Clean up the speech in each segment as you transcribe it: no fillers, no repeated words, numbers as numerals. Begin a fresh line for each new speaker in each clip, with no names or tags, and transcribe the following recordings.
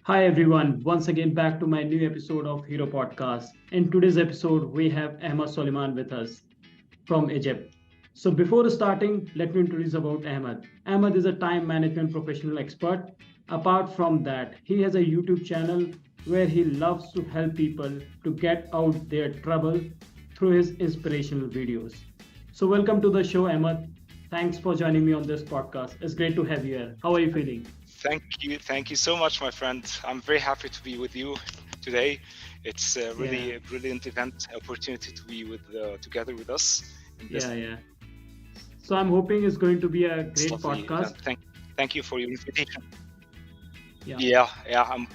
Hi everyone, once again back to my new episode of Hero Podcast. In today's episode, we have Ahmed Soliman with us from Egypt. So before starting, let me introduce about Ahmed. Ahmed is a time management professional expert. Apart from that, he has a YouTube channel where he loves to help people to get out their trouble through his inspirational videos. So welcome to the show, Ahmed. Thanks for joining me on this podcast. It's great to have you here. How are you feeling?
Thank you so much, my friend. I'm very happy to be with you today. It's really
Yeah,
a brilliant event, opportunity to be with together with us in this
yeah. So I'm hoping it's going to be a great
lovely event.
podcast.
Thank you for your invitation.
Yeah,
Yeah,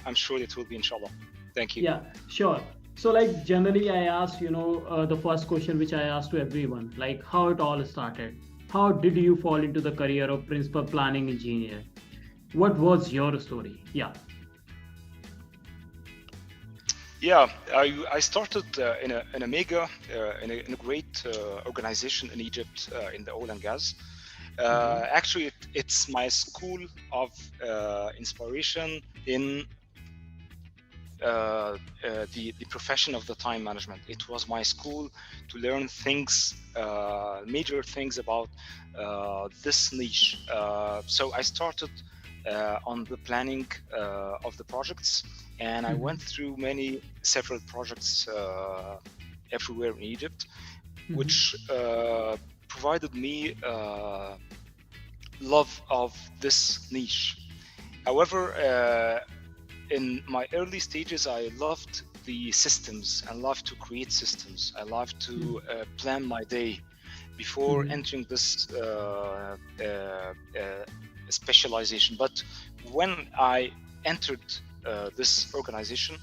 I'm sure it will be, inshallah. Thank you.
yeah, sure. So like generally I ask, the first question which I ask to everyone, like how it all started. How did you fall into the career of principal planning engineer? What was your story? Yeah.
Yeah, I started in a mega in a great organization in Egypt in the oil and gas.
Mm-hmm.
Actually, it's my school of inspiration in the profession of the time management. It was my school to learn things, major things about this niche. So I started on the planning of the projects, and I
Mm-hmm.
went through several projects everywhere in Egypt,
Mm-hmm.
which provided me love of this niche. However, in my early stages, I loved the systems and loved to create systems. I loved to plan my day before
Mm-hmm.
entering this specialization. But when I entered this organization,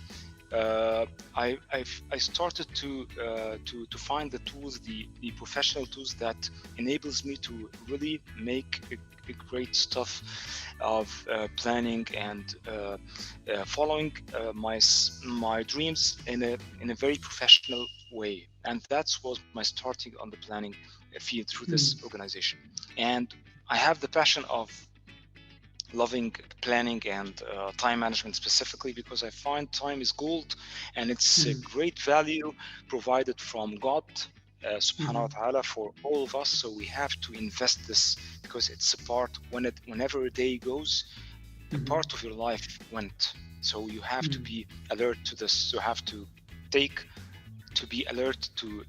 I started to find the tools, the professional tools that enables me to really make a great stuff of planning and following my dreams in a very professional way. And that was my starting on the planning field through this
Mm-hmm.
organization. And I have the passion of loving planning and time management specifically because I find time is gold, and it's a
Mm-hmm.
great value provided from God subhanahu wa
Mm-hmm.
ta'ala for all of us. So we have to invest this because it's a part whenever a day goes, a
Mm-hmm.
part of your life went. So you have to
Mm-hmm.
be alert to this. You have to take to be alert to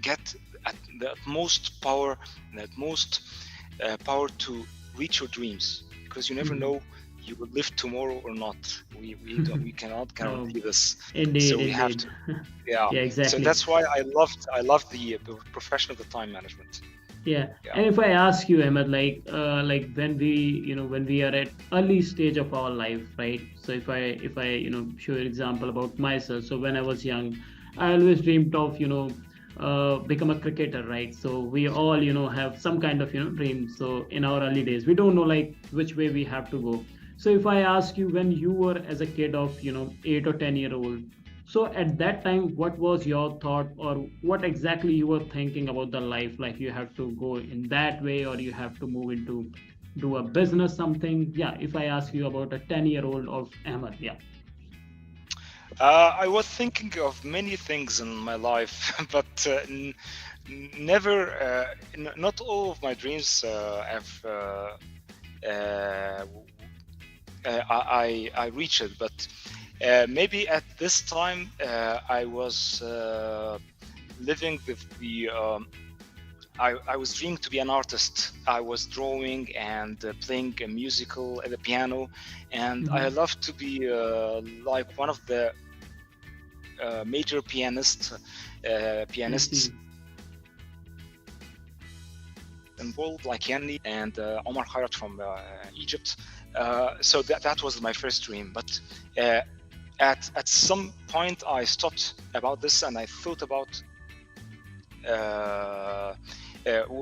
get at the utmost power and utmost power to reach your dreams, because you never
Mm-hmm.
know you will live tomorrow or not. We cannot
Oh,
guarantee this, so
indeed,
we have
indeed.
to. Yeah,
Yeah,
so
exactly.
that's why I love the profession of the time management.
Yeah,
Yeah.
and if I ask you, Ahmed, like when we, when we are at early stage of our life, right? So if I, show you an example about myself. So when I was young, I always dreamed of, become a cricketer, right? So we all, have some kind of, dream. So in our early days, we don't know like which way we have to go. So if I ask you when you were as a kid of, 8 or 10 year old, so at that time, what was your thought, or what exactly you were thinking about the life? Like you have to go in that way, or you have to move into do a business, something. Yeah. If I ask you about a 10-year-old of Ahmed, yeah.
I was thinking of many things in my life, but never, not all of my dreams have uh, I reach it, but maybe at this time I was living with the. I was dreaming to be an artist. I was drawing and playing a musical at the piano, and I
Mm-hmm.
love to be like one of the major
I
pianists
see.
involved, like Yanni and Omar Khayrat from Egypt. So that was my first dream, but uh, at some point I stopped about this and I thought about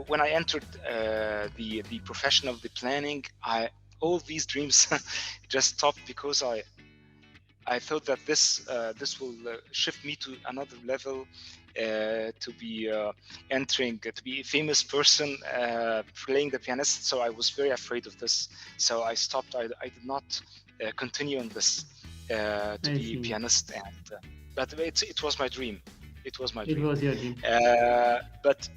when I entered the profession of the planning. I All these dreams just stopped because I thought that this will shift me to another level, to be entering to be a famous person playing the pianist. So I was very afraid of this. So I stopped. I did not continue on this to
I
be
see.
pianist. And but it was my dream. It was my
It
dream.
was your dream.
But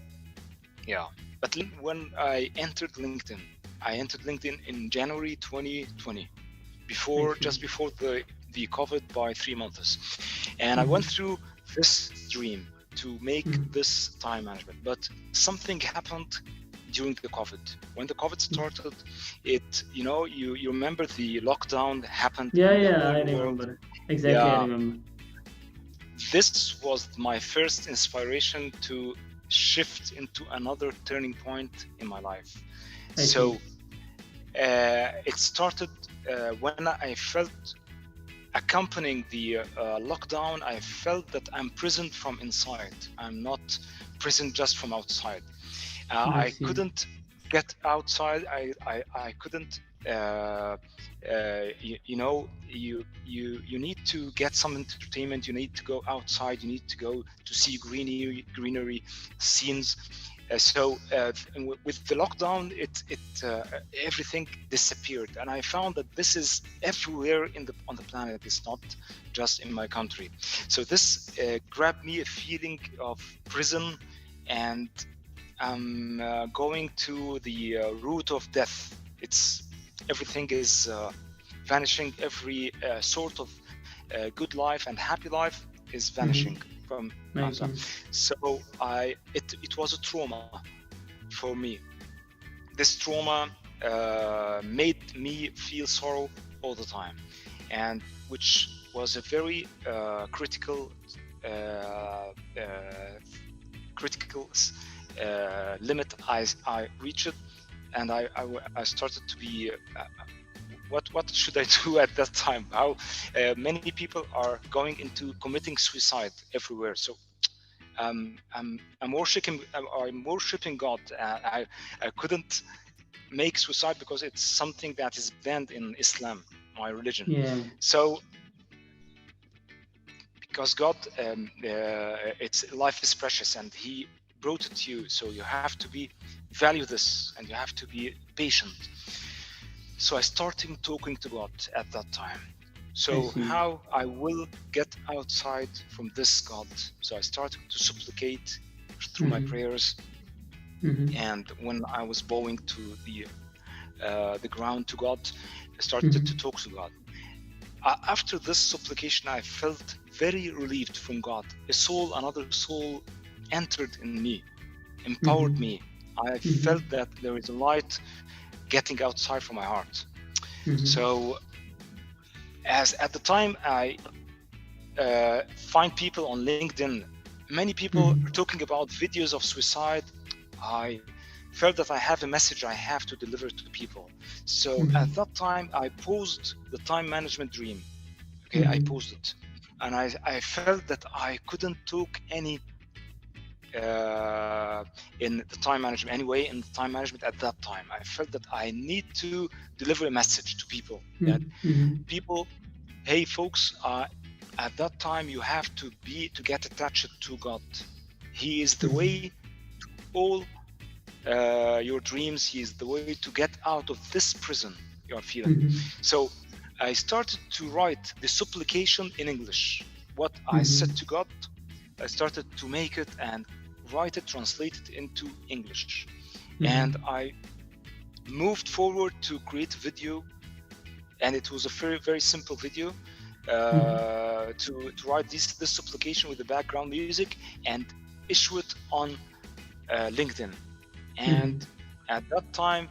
yeah, but when I entered LinkedIn in January 2020,
I
just
see.
before the COVID by 3 months, and I went
Mm-hmm.
through this dream to make
Mm-hmm.
this time management. But something happened during the COVID. When the COVID started, you remember the lockdown happened
Yeah,
in the
yeah,
whole
I
world.
remember. Exactly, I
Yeah,
remember.
this was my first inspiration to shift into another turning point in my life.
I
So
see.
it started when I felt, accompanying the lockdown, I felt that I'm prisoned from inside. I'm not prisoned just from outside.
I
I
see.
couldn't get outside. I couldn't. You need to get some entertainment. You need to go outside. You need to go to see greenery scenes. With the lockdown, everything disappeared, and I found that this is everywhere on the planet. It's not just in my country. So this grabbed me a feeling of prison, and I'm going to the root of death. It's Everything is vanishing. Every sort of good life and happy life is vanishing
Mm-hmm.
from
I
outside.
see.
So it was a trauma for me. This trauma made me feel sorrow all the time, and which was a very uh, uh, critical limit I reached. And I started to be what should I do at that time? How many people are going into committing suicide everywhere. So I'm worshiping God. I couldn't make suicide because it's something that is banned in Islam, my religion.
Yeah.
So because God, it's life is precious, and He brought it to you. So you have to be value this, and you have to be patient. So I started talking to God at that time.
I
So
see.
how I will get outside from this God? So I started to supplicate through my
Mm-hmm.
prayers,
Mm-hmm.
and when I was bowing to the ground to God, I started to
Mm-hmm.
talk to God. After this supplication, I felt very relieved from God. Another soul entered in me, empowered
Mm-hmm.
me. I
Mm-hmm.
felt that there is a light getting outside from my heart.
Mm-hmm.
So, as at the time, I find people on LinkedIn. Many people are
Mm-hmm.
talking about videos of suicide. I felt that I have a message I have to deliver to people. So at
Mm-hmm.
that time, I paused the time management dream. Okay, I
Mm-hmm.
paused it, and I felt that I couldn't talk uh, in the time management anyway. In the time management at that time, I felt that I need to deliver a message to people that
Mm-hmm.
people, hey folks, at that time you have to get attached to God. He is the
Mm-hmm.
way all your dreams. He is the way to get out of this prison you are feeling.
Mm-hmm.
So I started to write the supplication in English. What I said
Mm-hmm.
to God, I started to make it and write it, translate it into English. And
Mm-hmm.
I moved forward to create a video, and it was a very, very simple video
Mm-hmm.
to write this supplication with the background music and issue it on LinkedIn. And
Mm-hmm.
at that time,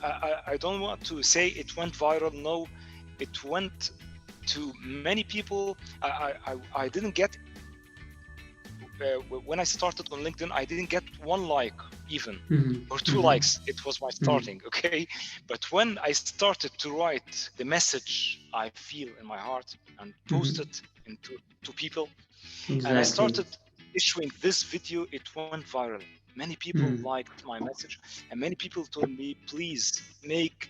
I don't want to say it went viral. No, it went to many people. I didn't get when I started on LinkedIn, I didn't get one like even or two
Mm-hmm.
likes. It was my
Mm-hmm.
starting, okay. But when I started to write the message I feel in my heart and post
Mm-hmm.
it into to people, and I
Exactly.
started issuing this video, it went viral. Many people
Mm.
liked my message, and many people told me, please make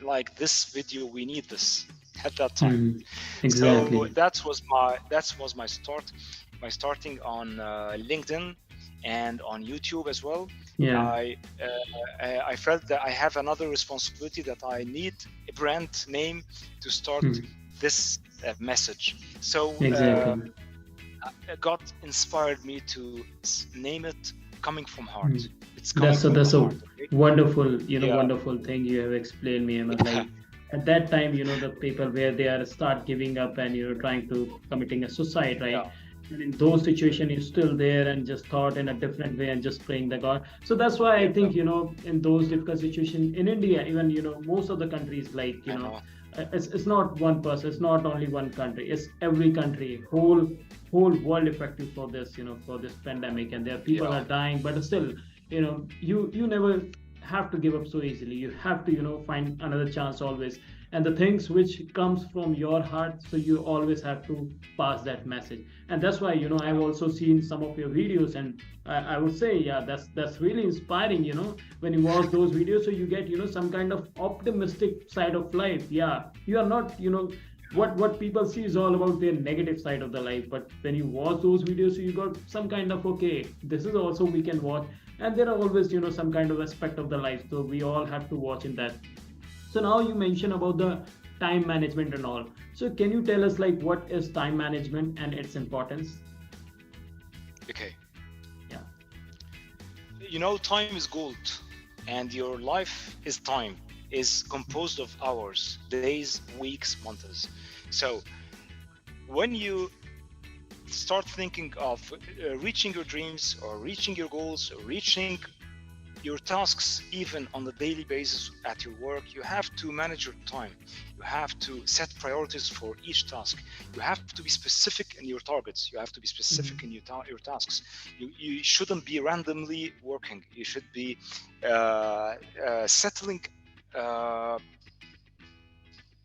like this video, we need this at that time.
Mm.
So
Exactly.
that was my start, my starting on LinkedIn. and on YouTube as well.
Yeah.
I felt that I have another responsibility, that I need a brand name to start
Hmm.
this message. So
Exactly.
God inspired me to name it "Coming from
Hmm.
Heart." It's coming from the
That's a
heart. Okay.
wonderful,
Yeah.
wonderful thing you have explained me, Ahmed. Like at that time, the people where they are start giving up and trying to committing a suicide, right?
Yeah.
And in those situations, you're still there and just thought in a different way and just praying the God. So that's why I
Yeah.
think in those difficult situations in India, even most of the countries, like
I know.
it's not one person, it's not only one country, it's every country, whole world affected for this, for this pandemic, and there people
Yeah.
are dying, but still you never have to give up so easily. You have to find another chance always, and the things which comes from your heart, so you always have to pass that message. And that's why I've
Yeah.
also seen some of your videos, and I would say, yeah, that's really inspiring, when you watch those videos, so you get some kind of optimistic side of life. Yeah, you are not what people see is all about their negative side of the life, but when you watch those videos, so you got some kind of, okay, this is also we can watch. And there are always some kind of aspect of the life, so we all have to watch in that. So now you mentioned about the time management and all, so can you tell us like what is time management and its importance?
Okay.
Yeah.
Time is gold, and your life is time, is composed of hours, days, weeks, months. So when you start thinking of reaching your dreams, or reaching your goals, or reaching your tasks, even on a daily basis at your work, you have to manage your time. You have to set priorities for each task. You have to be specific in your targets. You have to be specific in
Mhm.
your tasks. You shouldn't be randomly working. You should be settling uh,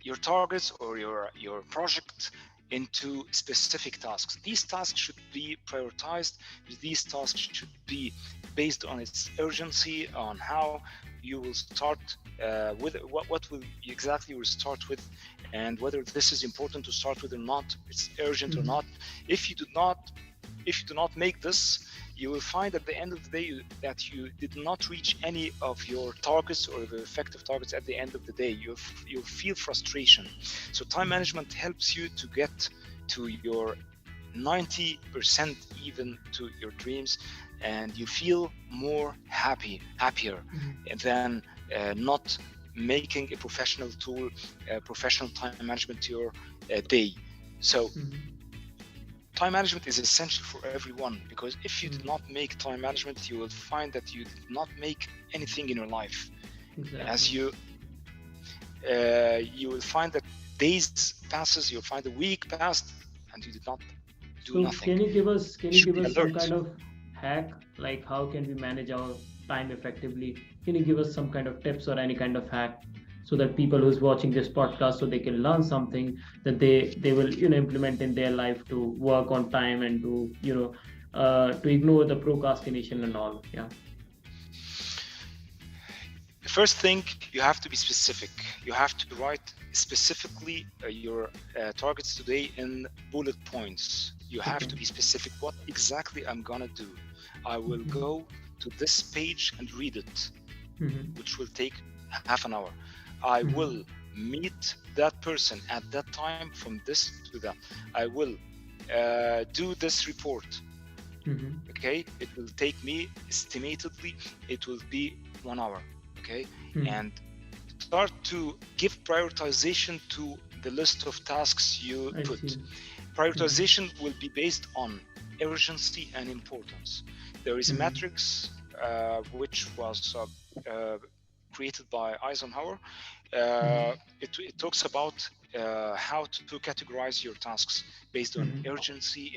your targets, or your project, into specific tasks. These tasks should be prioritized. These tasks should be based on its urgency, on how you will start with what will you exactly will start with, and whether this is important to start with or not, it's urgent or not.
Mhm.
If you do not if you do not make this, you will find at the end of the day that you did not reach any of your targets, or the effective targets at the end of the day. You'll feel frustration. So time
Mhm.
management helps you to get to your 90%, even to your dreams, and you feel more happier
Mhm.
than not making a professional tool, professional time management to your day. So
Mhm.
time management is essential for everyone, because if you did
Mhm.
not make time management, you will find that you did not make anything in your life. As
Exactly.
you will find that days passes, you'll find a week passed, and you did not do
So
nothing.
can
You
you
should
give
be
us some
alert.
kind of hack, like how can we manage our time effectively? Can you give us some kind of tips or any kind of hack, so that people who's watching this podcast, so they can learn something that they will implement in their life to work on time and to to ignore the procrastination and all. Yeah.
The first thing, you have to be specific. You have to write specifically your targets today in bullet points. You have
Okay.
to be specific. What exactly I'm gonna do? I will
Mhm.
go to this page and read it,
Mhm.
which will take half an hour. I will
Mhm.
meet that person at that time, from this to that. I will do this report.
Mhm.
Okay, it will take me estimatedly, it will be 1 hour. Okay,
Mhm.
and start to give prioritization to the list of tasks you
I
put.
see. Mhm.
Prioritization will be based on urgency and importance. There is a
Mhm.
matrix which was created by Eisenhower.
Mhm.
It talks about how to categorize your tasks based on
Mhm.
urgency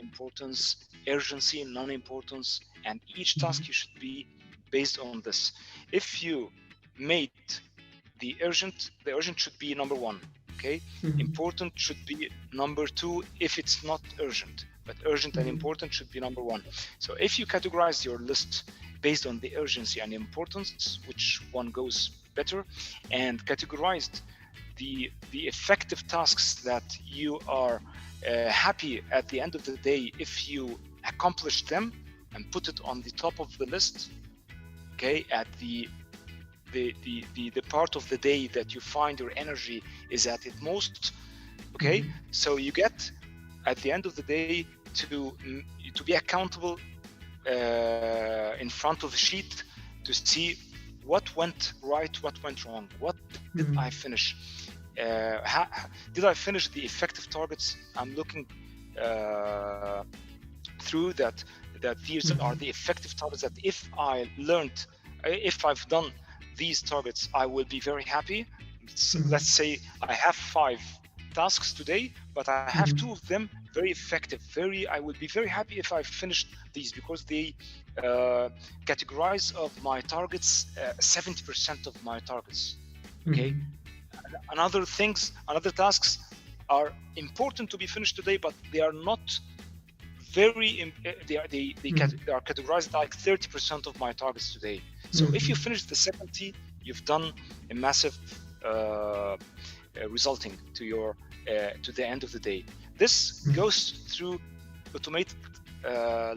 and non-importance, and each task
Mhm.
you should be based on this. If you made the urgent should be number one. Okay,
Mhm.
important should be number two if it's not urgent, but urgent and
Mhm.
important should be number one. So if you categorize your list based on the urgency and importance, which one goes better, and categorized the effective tasks that you are happy at the end of the day if you accomplish them, and put it on the top of the list, okay, at the part of the day that you find your energy is at its most, okay. So you get at the end of the day to be accountable in front of the sheet to see what went right, what went wrong, what did I finish, did I finish the effective targets. I'm looking through that these are the effective targets that if I've done these targets, I will be very happy. So let's say I have 5 tasks today, but I have 2 of them very effective. I will be very happy if I finished these, because they categorize of my targets 70% of my targets. Okay. Other tasks are important to be finished today, but they are not very. They are categorized like 30% of my targets today. So if you finish the 70, you've done a massive resulting to the end of the day. This goes through automated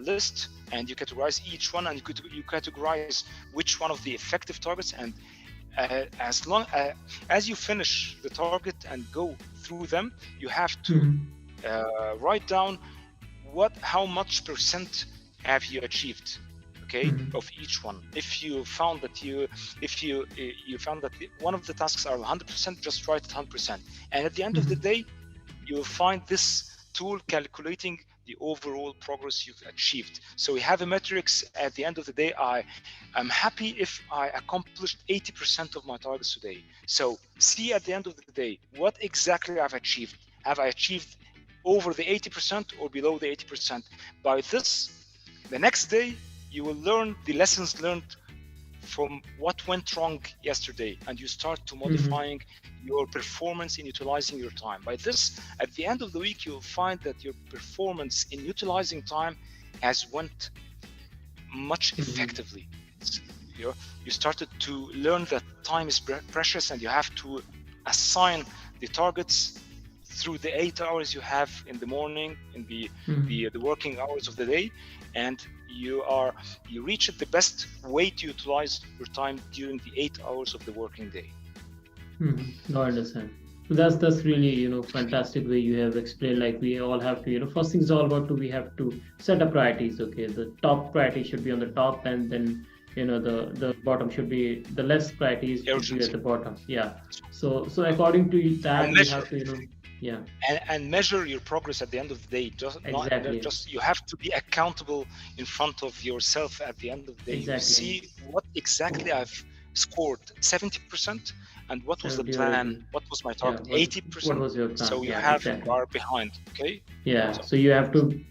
list, and you categorize each one, and you categorize which one of the effective targets, and as long as you finish the target and go through them, you have to write down how much percent have you achieved, okay, of each one. If you found that one of the tasks are 100%, just write 100%, and at the end of the day you will find this tool calculating the overall progress you've achieved. So we have a metrics at the end of the day. I'm happy if I accomplished 80% of my targets today. So see at the end of the day what exactly I've achieved. Have I achieved over the 80% or below the 80%? By this, the next day you will learn the lessons learned from what went wrong yesterday, and you start to modifying your performance in utilizing your time. By this, at the end of the week, you'll find that your performance in utilizing time has went much effectively. You started to learn that time is precious, and you have to assign the targets through the 8 hours you have in the morning, in the working hours of the day, and you reach the best way to utilize your time during the 8 hours of the working day.
No, I understand. So that's really fantastic way you have explained. Like we all have to first thing is all about we have to set up priorities. Okay, the top priority should be on the top, and then the bottom should be the less priorities should be at the bottom. Yeah. So according to that, we have to yeah,
and measure your progress at the end of the day. You have to be accountable in front of yourself at the end of the day. You see what exactly I've scored, 70%, and what was the plan, what was my target, 80%.
What was your plan?
So you have are behind. Okay.
Yeah. So you have to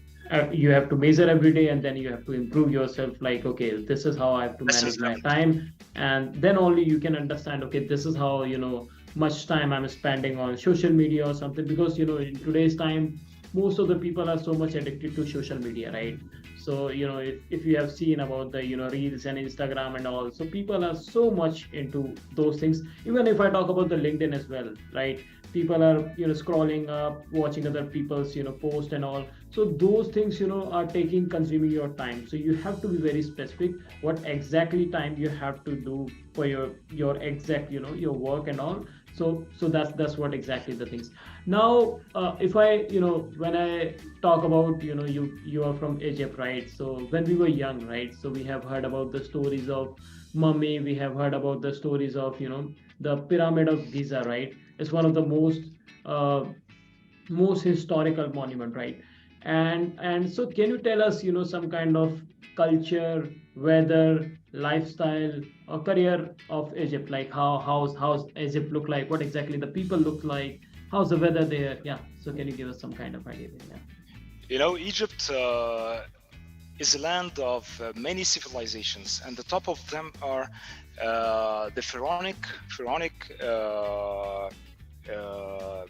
measure every day, and then you have to improve yourself. Like, okay, this is how I have to manage my time, and then only you can understand, okay, this is how much time I'm spending on social media or something, because in today's time most of the people are so much addicted to social media, right? So if you have seen about the reels and Instagram and all, so people are so much into those things. Even if I talk about the LinkedIn as well, right? People are scrolling up, watching other people's post and all. So those things are consuming your time. So you have to be very specific what exactly time you have to do for your exact your work and all. So that's what exactly the things. Now if I when I talk about you are from Egypt, right? So when we were young, right, so we have heard about the stories of mummy, we have heard about the stories of the pyramid of Giza, right? It's one of the most historical monument, right? And so can you tell us some kind of culture, weather, lifestyle, or career of Egypt? Like how's Egypt look like? What exactly the people look like? How's the weather there? Yeah. So can you give us some kind of idea there? Yeah.
Egypt is a land of many civilizations, and the top of them are the pharaonic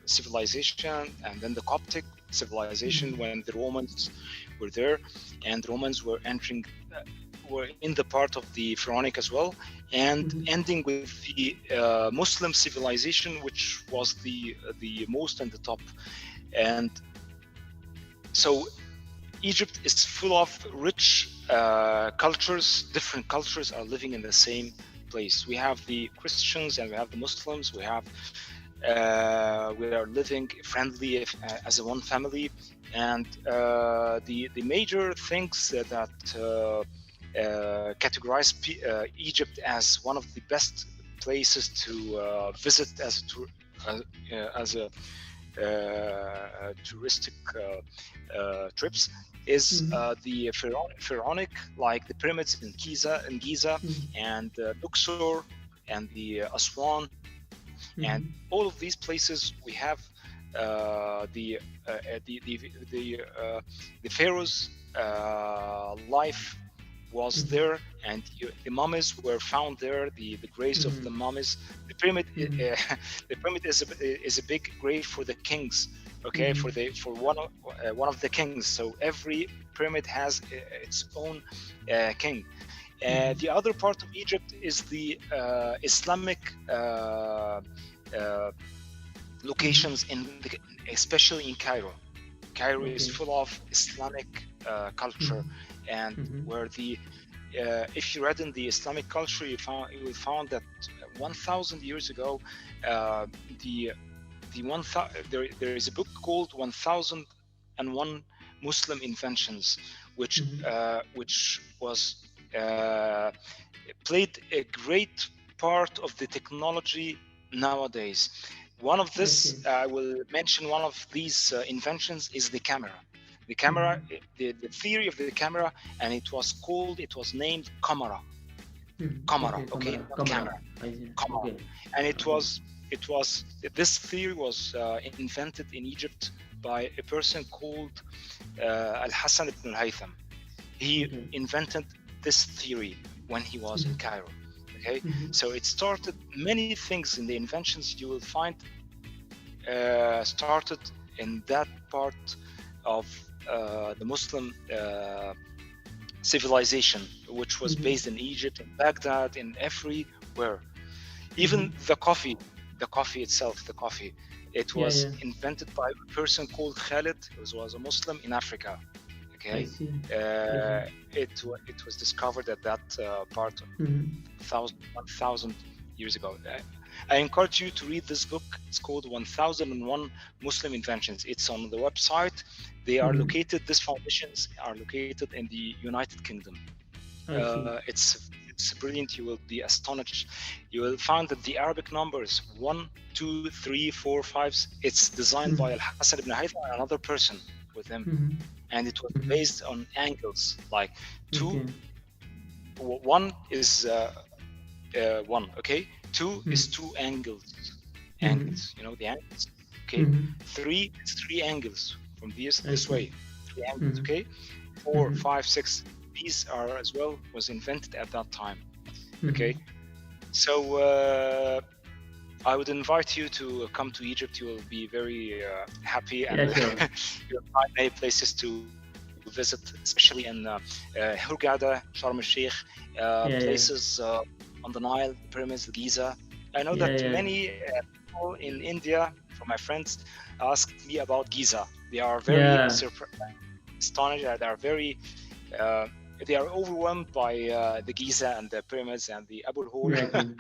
civilization, and then the Coptic civilization when the Romans were there, and the Romans were were in the part of the pharaonic as well, and ending with the Muslim civilization, which was the most and the top. And so Egypt is full of rich cultures. Different cultures are living in the same place. We have the Christians and we have the Muslims. We are living friendly as a one family, and the major things that categorize Egypt as one of the best places to visit as a touristic trips is the pharaonic, like the pyramids in Giza, and Luxor, and the Aswan, and all of these places we have the pharaoh's life was there, and the mummies were found there. The graves of the mummies. The pyramid, the pyramid is a big grave for the kings. Okay, for one of the kings. So every pyramid has its own king. The other part of Egypt is the Islamic locations especially in Cairo. Cairo is full of Islamic culture, and where if you read in the Islamic culture, you will find that 1,000 years ago, there is a book called 1001 Muslim Inventions, which was played a great part of the technology nowadays. One of this, I will mention one of these inventions is the camera. The camera, the theory of the camera, and it was named camera. Camera, okay, not camera. Camera. And this theory was invented in Egypt by a person called Al-Hassan ibn al-Haytham. He invented this theory when he was in Cairo. Okay, so it started, many things in the inventions you will find started in that part of the Muslim civilization, which was based in Egypt, in Baghdad, in everywhere. Even the coffee itself, it was invented by a person called Khalid, who was a Muslim in Africa. Okay, it was discovered at that part of 1,000 years ago. I encourage you to read this book. It's called 1001 Muslim Inventions. It's on the website. They are located. These foundations are located in the United Kingdom. It's brilliant. You will be astonished. You will find that the Arabic numbers 1, 2, 3, 4, 5. It's designed by Al-Hassan ibn Haytham and another person with him, and it was based on angles. Like 1 is 1. Okay, 2 is 2 angles. You know the angles. Okay, 3 is 3 angles from this way. 3 angles. Okay, 4, 5, 6. These are as well was invented at that time. Okay, so I would invite you to come to Egypt. You will be very happy, and you'll find many places to visit, especially in Hurghada, Sharm el-Sheikh, places on the Nile, pyramids, Giza. I know that many people in India, from my friends, asked me about Giza. They are very astonished. They are overwhelmed by the Giza and the pyramids and the Abu Hur.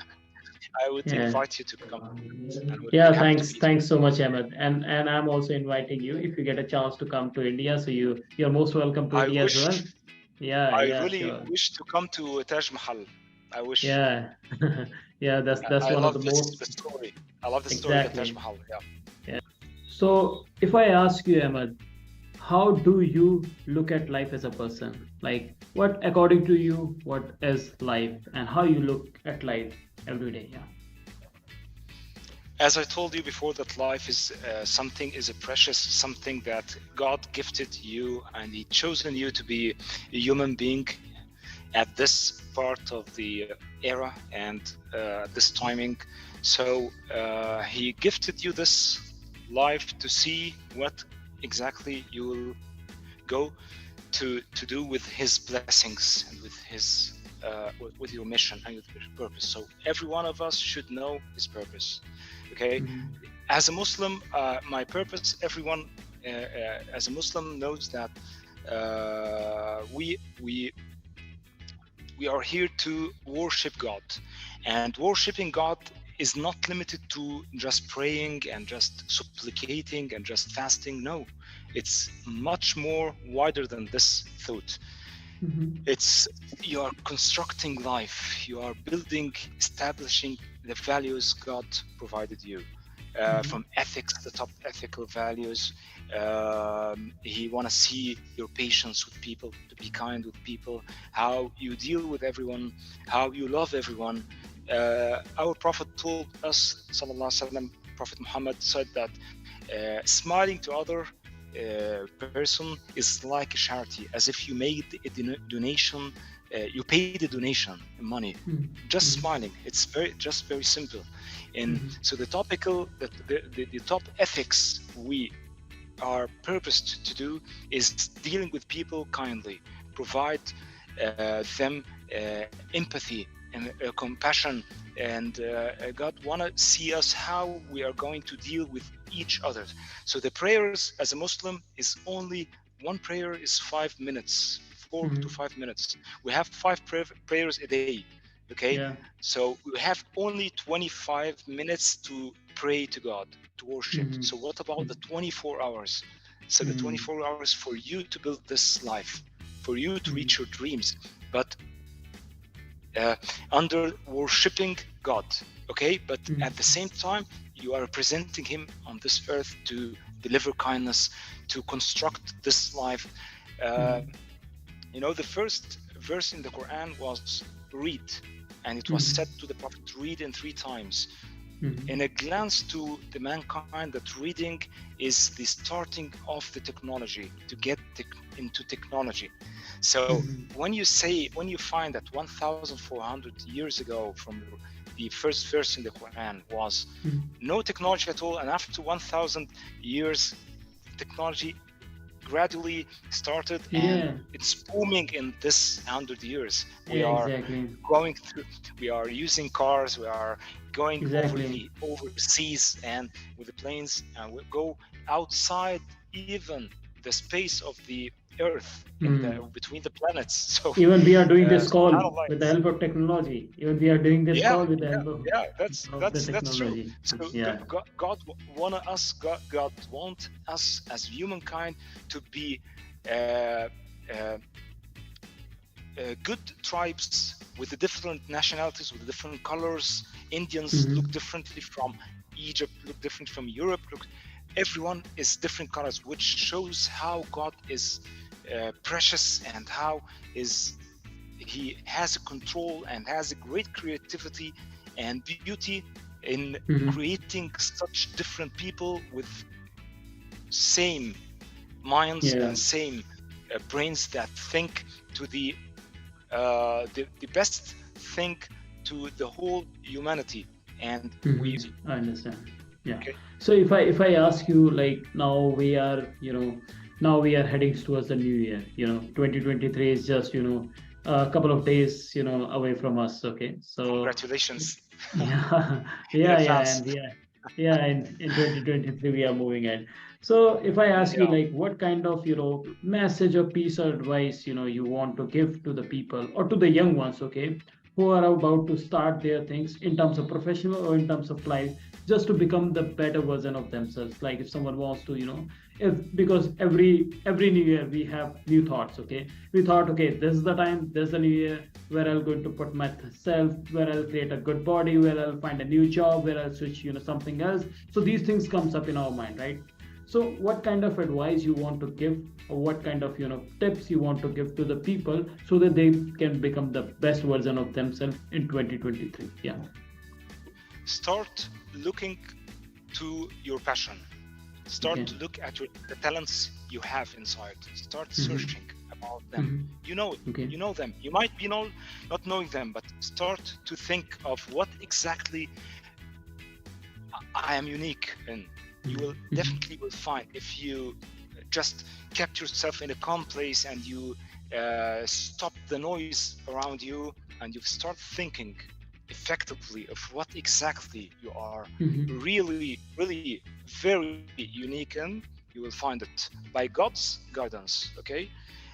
I would invite you to come.
Thanks so much, Ahmed. And I'm also inviting you if you get a chance to come to India. So you're most welcome to India as well.
I really wish to come to Taj Mahal. I wish.
Yeah, that's one of the most.
Story. I love the story of Taj Mahal.
Yeah. So if I ask you, Ahmed, how do you look at life as a person? Like, what, according to you, what is life, and how you look at life every day? Yeah.
As I told you before, that life is a precious something that God gifted you, and He chosen you to be a human being at this part of the era and this timing. So He gifted you this life to see what exactly you will go to do with His blessings and with His with your mission and with your purpose. So every one of us should know his purpose. Okay, as a Muslim, my purpose. Everyone as a Muslim knows that We are here to worship God, and worshiping God is not limited to just praying and just supplicating and just fasting. No, it's much more wider than this thought.
Mm-hmm.
It's, you are constructing life, you are building, establishing the values God provided you,
Mm-hmm.
from ethics, the top ethical values. He want to see your patience with people, to be kind with people, how you deal with everyone, how you love everyone. Our Prophet told us, Sallallahu Alaihi Wasallam, Prophet Muhammad said that smiling to other person is like a charity, as if you made a donation, you paid a donation in money, just
Mm-hmm.
smiling. It's very simple. And
Mm-hmm.
so the topical, the top ethics we are purposed to do is dealing with people kindly, provide them empathy and compassion, and God wanna see us how we are going to deal with each other. So the prayers as a Muslim is only one prayer is 5 minutes, 4 to 5 minutes. We have five prayers a day. Okay,
Yeah.
so we have only 25 minutes to pray to God, to worship.
Mm-hmm.
So what about the 24 hours? So the
Mm-hmm.
24 hours for you to build this life, for you to reach your dreams, but under worshiping God. Okay, but at the same time, you are representing Him on this earth to deliver kindness, to construct this life. Uh,
Mm-hmm.
the first verse in the Quran was read, and it was
Mm-hmm.
said to the Prophet, read in 3 times.
Mm-hmm.
In a glance to the mankind, that reading is the starting of the technology to get into technology. So
Mm-hmm.
when you find that 1,400 years ago from the first verse in the Quran was no technology at all, and after 1,000 years, technology gradually started, and
Yeah.
it's booming in this 100 years. We
Yeah.
are
Exactly.
going through, we are using cars, we are going over
Exactly.
the overseas and with the planes, and we go outside even the space of the earth, in the
Mm.
between the planets. So
Even we are doing this call
subhanallah,
with the help of technology. Even we are doing this
yeah,
call with the
yeah,
help
yeah, that's
of the
that's that's true.
technology.
So
Yeah.
God want us, God want us as humankind to be uh, uh, good tribes with the different nationalities, with the different colors. Indians look
Mm-hmm.
differently from Egypt, look different from Europe. Look, everyone is different colors, which shows how God is precious, and how is He has a control and has a great creativity and beauty in
Mm-hmm.
creating such different people with same minds
Yeah.
and same brains that think to the best thing to the whole humanity, and we use it.
I understand. Yeah.
Okay.
So if I ask you, like, now we are, now we are heading towards the new year. 2023 is just, a couple of days, away from us. Okay. So
Congratulations
yeah,
in
yeah,
advance.
and yeah, in 2023 we are moving ahead. So if I ask you,
Yeah.
like, what kind of, message or piece or advice, you want to give to the people or to the young ones, okay, who are about to start their things in terms of professional or in terms of life, just to become the better version of themselves. Like if someone wants to, if because every new year we have new thoughts, okay, we thought, okay, this is the time, this is the new year where I'll going to put myself, where I'll create a good body, where I'll find a new job, where I'll switch, something else. So these things comes up in our mind, right? So what kind of advice you want to give, or what kind of, tips you want to give to the people so that they can become the best version of themselves in 2023? Yeah.
Start looking to your passion. Start
Okay.
to look at the talents you have inside. Start
Mm-hmm.
searching about them.
Mm-hmm.
You know it.
Okay.
You know them. You might be not knowing them, but start to think of what exactly I am unique in. You will
Mm-hmm.
definitely will find, if you just kept yourself in a calm place and you stop the noise around you, and you start thinking effectively of what exactly you are
Mm-hmm.
really, really very unique in, you will you will find it by God's guidance. Okay,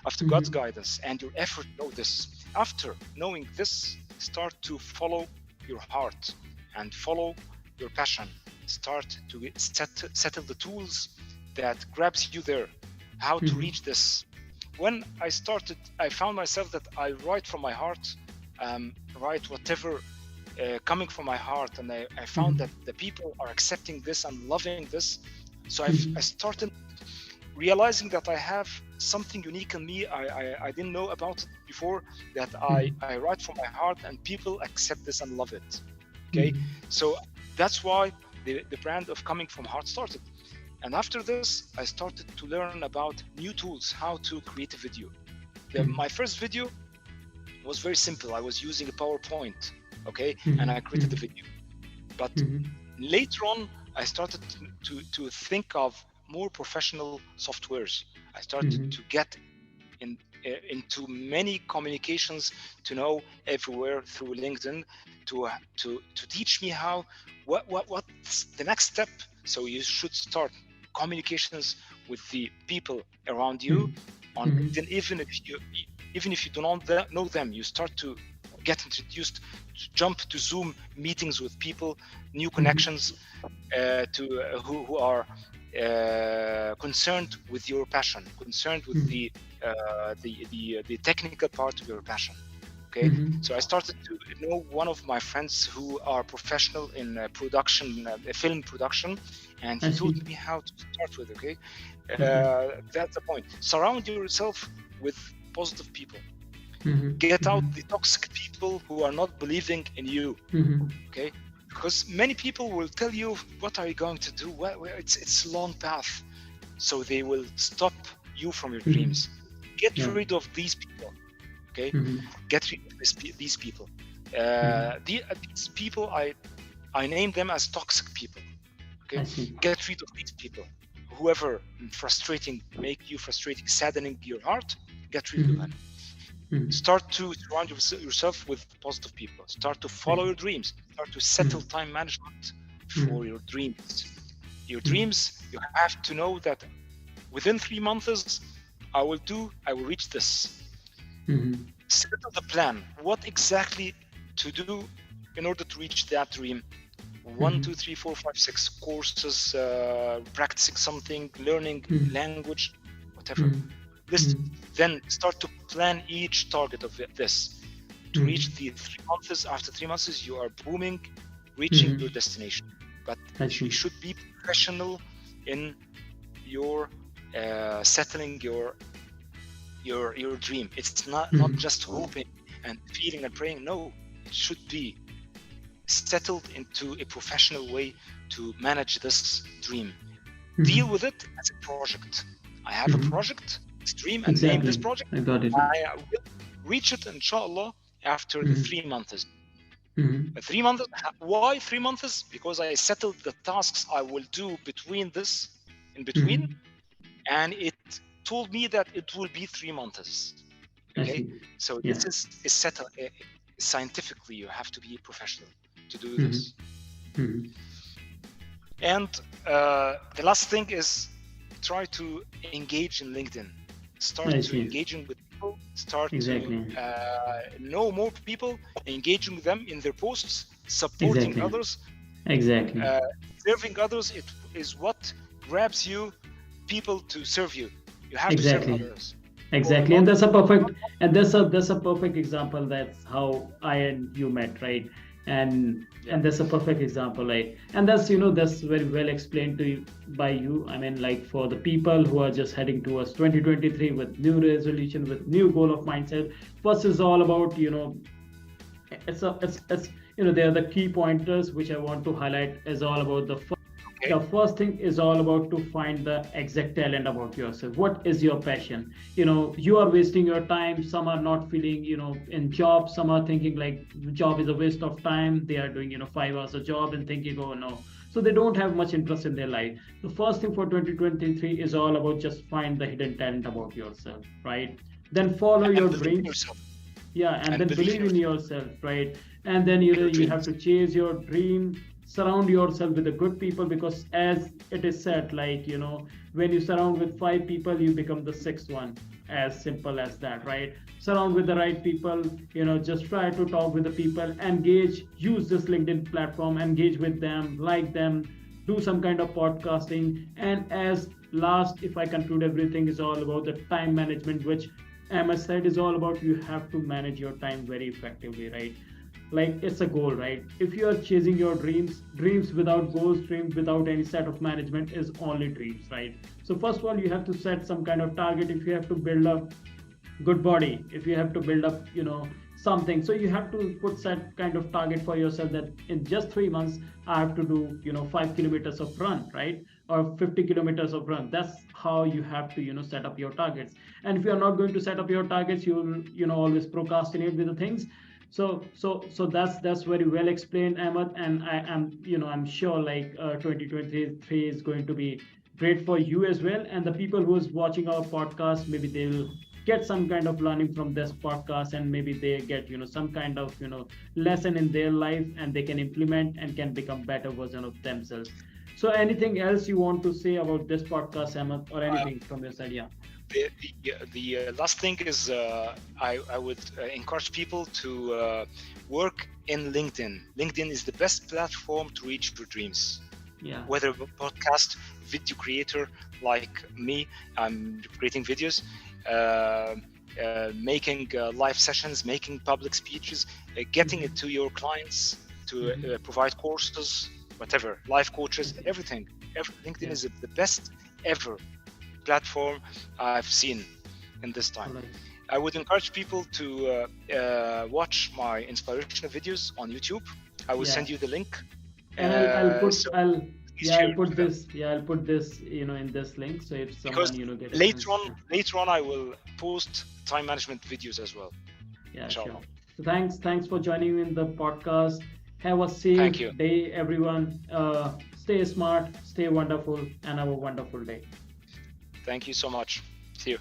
after God's
Mm-hmm.
guidance and your effort, know this. After knowing this, start to follow your heart and follow your passion. Start to settle the tools that grabs you there. How to
Mm-hmm.
reach this? When I started, I found myself that I write from my heart, write whatever coming from my heart, and I found that
Mm-hmm.
the people are accepting this and loving this. So I
Mm-hmm.
started realizing that I have something unique in me. I didn't know about it before, that I write from my heart and people accept this and love it. Okay,
Mm-hmm.
so that's why the brand of Coming from Heart started. And after this, I started to learn about new tools, how to create a video. My first video was very simple. I was using a PowerPoint, okay, and I created the
Mm-hmm.
video. But
Mm-hmm.
later on, I started to think of more professional softwares. I started
Mm-hmm.
to get into many communications, to know everywhere through LinkedIn, to teach me how what's the next step. So you should start communications with the people around you on
Mm-hmm.
LinkedIn. Even if you do not know them, you start to get introduced, to jump to Zoom meetings with people, new
Mm-hmm.
connections, who are concerned with your passion, concerned with
Mm-hmm.
the technical part of your passion. Okay,
Mm-hmm.
so I started to know one of my friends who are professional in production, film production, and
I
he told
see.
me how to start with. Okay,
Okay.
that's the point. Surround yourself with positive people.
Mm-hmm.
Get out
Mm-hmm.
the toxic people who are not believing in you.
Mm-hmm.
Okay, because many people will tell you, what are you going to do? Well, it's a long path, so they will stop you from your
Mm-hmm.
dreams. Get
Yeah.
rid of these people. Okay,
Mm-hmm.
get rid of these people.
Mm-hmm.
These people, I name them as toxic people. Okay,
I see.
get rid of these people. Whoever frustrating, make you frustrating, saddening your heart, get rid of
Mm-hmm.
them.
Mm-hmm.
Start to surround yourself with positive people. Start to
I
follow
see.
your dreams. Start to settle
Mm-hmm.
time management for
Mm-hmm.
your dreams. Your
Mm-hmm.
dreams, you have to know that within 3 months, I will reach this.
Mm-hmm.
Settle the plan. What exactly to do in order to reach that dream? One,
Mm-hmm.
two, three, four, five, six courses, practicing something, learning
Mm-hmm.
language, whatever.
Mm-hmm.
This,
Mm-hmm.
then start to plan each target of this to reach
Mm-hmm.
the 3 months. After 3 months, you are booming, reaching your
Mm-hmm.
destination. But
I
you
see.
should be professional in your settling your dream. It's not
Mm-hmm.
just hoping and feeling and praying. No, it should be settled into a professional way to manage this dream. Deal
Mm-hmm.
with it as a project. I have a
Mm-hmm.
project, this dream, and name this
Exactly.
project.
I got it.
I will reach it, inshallah, after the
Mm-hmm.
3 months.
Mm-hmm.
3 months. Why 3 months? Because I settled the tasks I will do between this, in between,
Mm-hmm.
and it told me that it will be 3 months.
I
Okay,
see.
so
Yeah.
this is settled. Scientifically, you have to be professional to do
Mm-hmm.
this.
Mm-hmm.
And the last thing is, try to engage in LinkedIn. Start
I
to
see.
engaging with people. Start to
Exactly.
know more people, engaging them in their posts, supporting
Exactly.
others,
Exactly.
uh, serving others. It is what grabs you people to serve you. You have to serve
Exactly.
others. Or
Exactly. And
not.
that's a perfect and that's a perfect example. That's how I and you met, right? And
Yeah.
and that's a perfect example, right? And that's very well explained to you by you. I mean, like for the people who are just heading towards 2023 with new resolution, with new goal of mindset. First is all about, it's they are the key pointers which I want to highlight is all about
Okay.
the first thing is all about to find the exact talent about yourself. What is your passion? You are wasting your time. Some are not feeling, in job. Some are thinking like job is a waste of time. They are doing, 5 hours a job and thinking, oh no. So they don't have much interest in their life. The first thing for 2023 is all about just find the hidden talent about yourself, right? Then follow
And
your
believe in
dreams.
yourself.
Yeah, and
And
then
believe in
believe in
yourself.
yourself, right? And then
Your
you have
dreams.
to chase your dream. surround yourself with the good people, because as it is said, like, when you surround with five people, you become the sixth one. As simple as that, right? Surround with the right people. Just try to talk with the people, engage, use this LinkedIn platform, engage with them, like them, do some kind of podcasting. And as last, if I conclude, everything is all about the time management, which Emma said is all about. You have to manage your time very effectively, right? Like, it's a goal, right? If you are chasing your dreams without goals, dreams without any set of management is only dreams, right? So first of all, you have to set some kind of target. If you have to build up good body, if you have to build up something, so you have to put set kind of target for yourself, that in just 3 months I have to do 5 kilometers of run, right? Or 50 kilometers of run. That's how you have to set up your targets. And if you are not going to set up your targets, you will always procrastinate with the things. So that's very well explained, Ahmed. And I am I'm sure, like, 2023 is going to be great for you as well. And the people who is watching our podcast, maybe they will get some kind of learning from this podcast, and maybe they get some kind of lesson in their life, and they can implement and can become better version of themselves. So anything else you want to say about this podcast, Ahmed, or anything from your side? Yeah.
The last thing is I would encourage people to work in LinkedIn. LinkedIn is the best platform to reach your dreams.
Yeah.
Whether a podcast, video creator like me, I'm creating videos, making live sessions, making public speeches, getting it to your clients, to provide courses, whatever, life coaches, everything. LinkedIn is the best ever platform I've seen in this time.
Right.
I would encourage people to watch my inspirational videos on YouTube. I will send you the link.
And I'll put
so
I'll
please
yeah
share
I'll put
with them.
this I'll put this in this link, so if
Because
someone get a
later
chance.
on I will post time management videos as well.
Yeah,
Inshallah.
sure. So thanks for joining me in the podcast. Have a
Thank
safe
you.
day, everyone. Stay smart, stay wonderful, and have a wonderful day.
Thank you so much. See you.